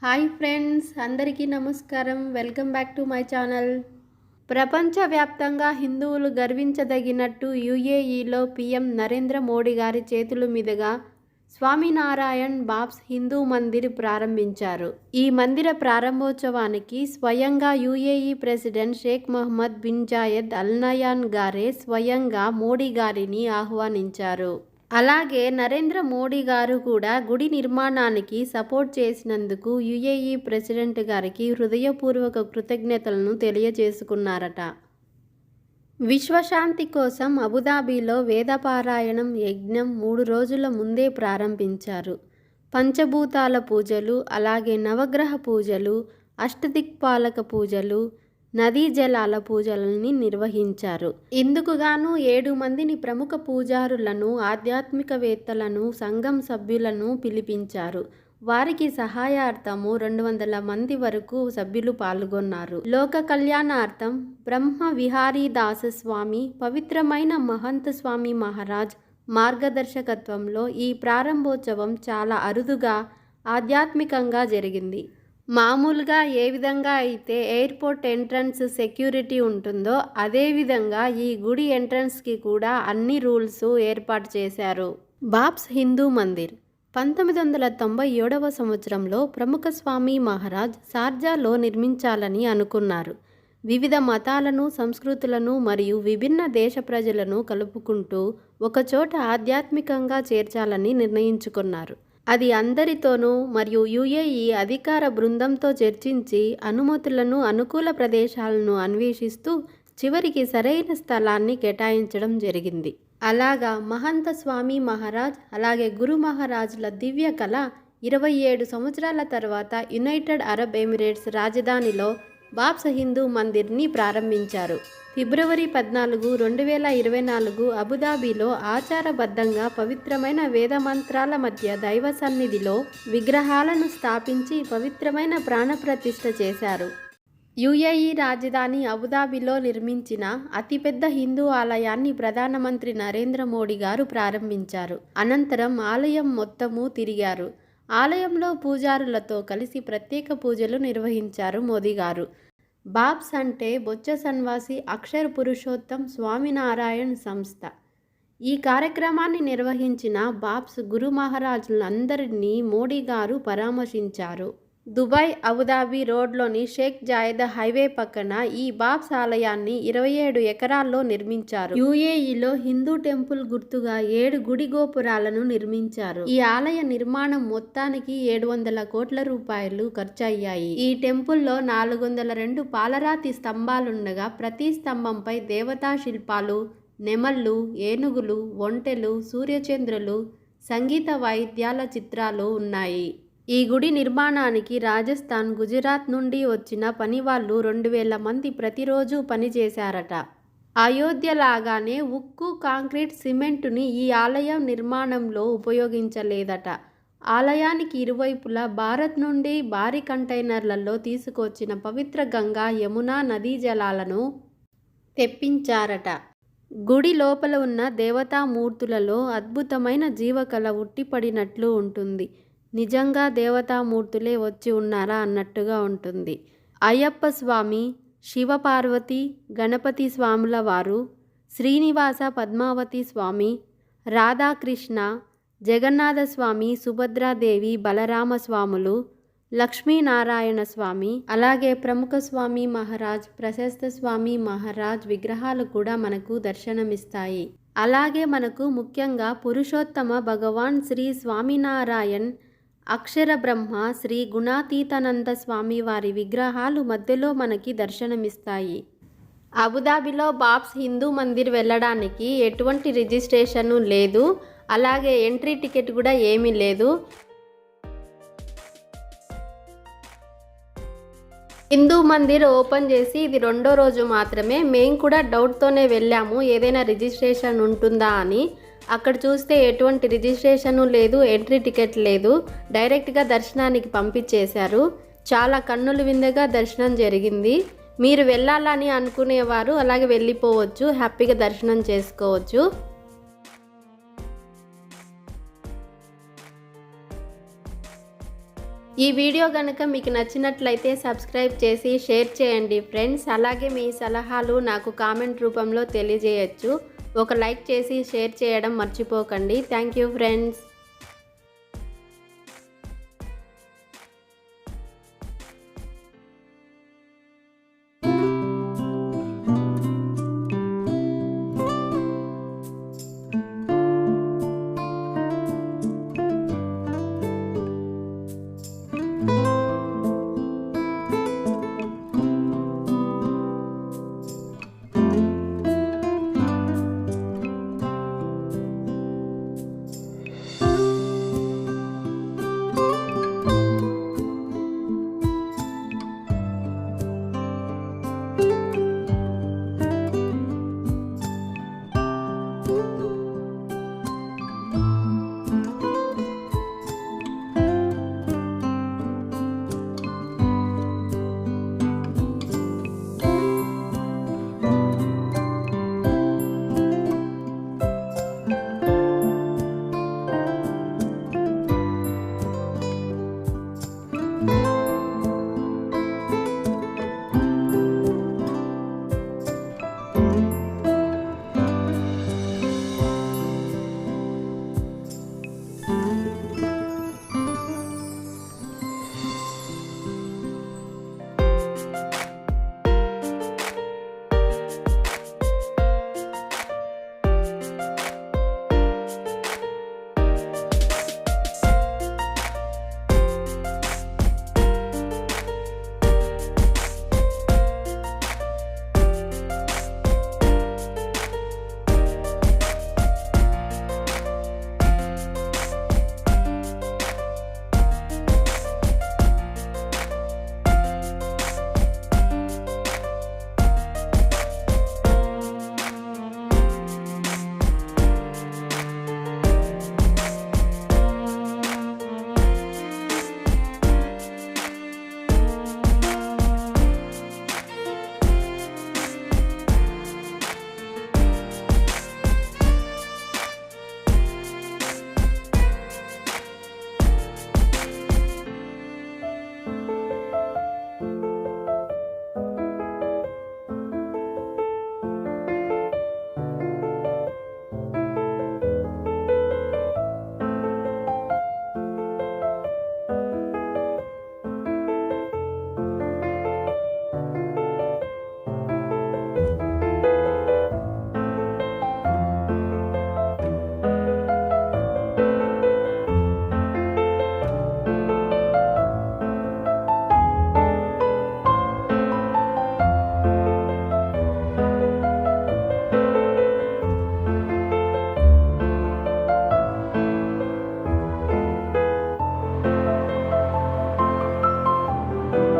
Hi friends, అందరికీ నమస్కారం. Welcome back to my channel. ప్రపంచవ్యాప్తంగా హిందువులు గర్వించదగినట్టు యూఏఈలో పీఎం నరేంద్ర మోడీ గారి చేతుల మీదుగా స్వామినారాయణ్ బాబ్స్ హిందూ మందిర్ ప్రారంభించారు. ఈ మందిర ప్రారంభోత్సవానికి స్వయంగా UAE president Sheikh Mohammed bin Zayed Al Nahyan గారే స్వయంగా మోడీ గారిని ఆహ్వానించారు. అలాగే నరేంద్ర మోడీ గారు కూడా గుడి నిర్మాణానికి సపోర్ట్ చేసినందుకు యూఏఈ ప్రెసిడెంట్ గారికి హృదయపూర్వక కృతజ్ఞతలను తెలియజేసుకున్నారట. విశ్వశాంతి కోసం అబుదాబిలో వేదపారాయణం యజ్ఞం 3 రోజుల ముందే ప్రారంభించారు. పంచభూతాల పూజలు, అలాగే నవగ్రహ పూజలు, అష్టదిక్పాలక పూజలు, నదీ జలాల పూజలని నిర్వహించారు. ఇందుకుగాను 7 మందిని ప్రముఖ పూజారులను, ఆధ్యాత్మికవేత్తలను, సంఘం సభ్యులను పిలిపించారు. వారికి సహాయార్థము 200 మంది వరకు సభ్యులు పాల్గొన్నారు. లోక కళ్యాణార్థం బ్రహ్మ విహారీదాస స్వామి, పవిత్రమైన మహంత స్వామి మహారాజ్ మార్గదర్శకత్వంలో ఈ ప్రారంభోత్సవం చాలా అరుదుగా ఆధ్యాత్మికంగా జరిగింది. మామూలుగా ఏ విధంగా అయితే ఎయిర్పోర్ట్ ఎంట్రన్స్ సెక్యూరిటీ ఉంటుందో అదేవిధంగా ఈ గుడి ఎంట్రన్స్కి కూడా అన్ని రూల్స్ ఏర్పాటు చేశారు. బాబ్స్ హిందూ మందిర్ 1997వ సంవత్సరంలో ప్రముఖ స్వామి మహారాజ్ షార్జాలో నిర్మించాలని అనుకున్నారు. వివిధ మతాలను, సంస్కృతులను మరియు విభిన్న దేశ ప్రజలను కలుపుకుంటూ ఒకచోట ఆధ్యాత్మికంగా చేర్చాలని నిర్ణయించుకున్నారు. అది అందరితోనూ మరియు యూఏఈ అధికార బృందంతో చర్చించి అనుమతులను, అనుకూల ప్రదేశాలను అన్వేషిస్తూ చివరికి సరైన స్థలాన్ని కేటాయించడం జరిగింది. అలాగా మహంత స్వామి మహారాజ్ అలాగే గురు మహారాజ్ల దివ్య కళ 27 సంవత్సరాల తర్వాత యునైటెడ్ అరబ్ ఎమిరేట్స్ రాజధానిలో బాబ్స్ హిందూ మందిర్ని ప్రారంభించారు. ఫిబ్రవరి 14, 2024 అబుదాబిలో ఆచారబద్ధంగా పవిత్రమైన వేదమంత్రాల మధ్య దైవ సన్నిధిలో విగ్రహాలను స్థాపించి పవిత్రమైన ప్రాణప్రతిష్ఠ చేశారు. యూఏఈ రాజధాని అబుదాబిలో నిర్మించిన అతిపెద్ద హిందూ ఆలయాన్ని ప్రధానమంత్రి నరేంద్ర మోడీ గారు ప్రారంభించారు. అనంతరం ఆలయం మొత్తము తిరిగారు. ఆలయంలో పూజారులతో కలిసి ప్రత్యేక పూజలు నిర్వహించారు మోదీ గారు. బాబ్స్ అంటే బొచ్చ సన్వాసి అక్షర పురుషోత్తం స్వామినారాయణ్ సంస్థ. ఈ కార్యక్రమాన్ని నిర్వహించిన బాబ్స్ గురు మహారాజులందరినీ మోడీ గారు పరామర్శించారు. దుబాయ్ అబుదాబి రోడ్లోని షేక్ జాయద్ హైవే పక్కన ఈ బాబ్స్ ఆలయాన్ని 27 ఎకరాల్లో నిర్మించారు. యూఏఈలో హిందూ టెంపుల్ గుర్తుగా 7 గుడి గోపురాలను నిర్మించారు. ఈ ఆలయ నిర్మాణం మొత్తానికి 700 కోట్ల రూపాయలు ఖర్చయ్యాయి. ఈ టెంపుల్లో 402 పాలరాతి స్తంభాలుండగా ప్రతి స్తంభంపై దేవతా శిల్పాలు, నెమళ్ళు, ఏనుగులు, ఒంటెలు, సూర్యచంద్రులు, సంగీత వాయిద్యాల చిత్రాలు ఉన్నాయి. ఈ గుడి నిర్మాణానికి రాజస్థాన్, గుజరాత్ నుండి వచ్చిన పనివాళ్ళు 2000 మంది ప్రతిరోజు పనిచేశారట. అయోధ్యలాగానే ఉక్కు, కాంక్రీట్, సిమెంటుని ఈ ఆలయం నిర్మాణంలో ఉపయోగించలేదట. ఆలయానికి ఇరువైపులా భారత్ నుండి భారీ కంటైనర్లలో తీసుకొచ్చిన పవిత్ర గంగా, యమునా నదీ జలాలను తెప్పించారట. గుడి లోపల ఉన్న దేవతామూర్తులలో అద్భుతమైన జీవకళ ఉట్టిపడినట్లు ఉంటుంది. నిజంగా దేవతామూర్తులే వచ్చి ఉన్నారా అన్నట్టుగా ఉంటుంది. అయ్యప్ప స్వామి, శివపార్వతి, గణపతి స్వాముల వారు, శ్రీనివాస పద్మావతి స్వామి, రాధాకృష్ణ, జగన్నాథ స్వామి, సుభద్రాదేవి, బలరామ స్వాములు, లక్ష్మీనారాయణ స్వామి, అలాగే ప్రముఖ స్వామి మహారాజ్, ప్రశస్త స్వామి మహారాజ్ విగ్రహాలు కూడా మనకు దర్శనమిస్తాయి. అలాగే మనకు ముఖ్యంగా పురుషోత్తమ భగవాన్ శ్రీ స్వామినారాయణ్, అక్షర బ్రహ్మ, శ్రీ గుణాతీతానంద స్వామి వారి విగ్రహాలు మధ్యలో మనకి దర్శనమిస్తాయి. అబుదాబిలో బాబ్స్ హిందూ మందిర్ వెళ్ళడానికి ఎటువంటి రిజిస్ట్రేషన్ లేదు, అలాగే ఎంట్రీ టికెట్ కూడా ఏమీ లేదు. హిందూ మందిర్ ఓపెన్ చేసి ఇది 2వ రోజు మాత్రమే. మేము కూడా డౌట్తోనే వెళ్ళాము ఏదైనా రిజిస్ట్రేషన్ ఉంటుందా అని. అక్కడ చూస్తే ఎటువంటి రిజిస్ట్రేషను లేదు, ఎంట్రీ టికెట్ లేదు, డైరెక్ట్గా దర్శనానికి పంపించేశారు. చాలా కన్నుల విందుగా దర్శనం జరిగింది. మీరు వెళ్ళాలని అనుకునేవారు అలాగే వెళ్ళిపోవచ్చు, హ్యాపీగా దర్శనం చేసుకోవచ్చు. ఈ వీడియో గనుక మీకు నచ్చినట్లయితే సబ్స్క్రైబ్ చేసి షేర్ చేయండి ఫ్రెండ్స్. అలాగే మీ సలహాలు నాకు కామెంట్ రూపంలో తెలియజేయచ్చు. ఒక లైక్ చేసి షేర్ చేయడం మర్చిపోకండి. Thank you friends. you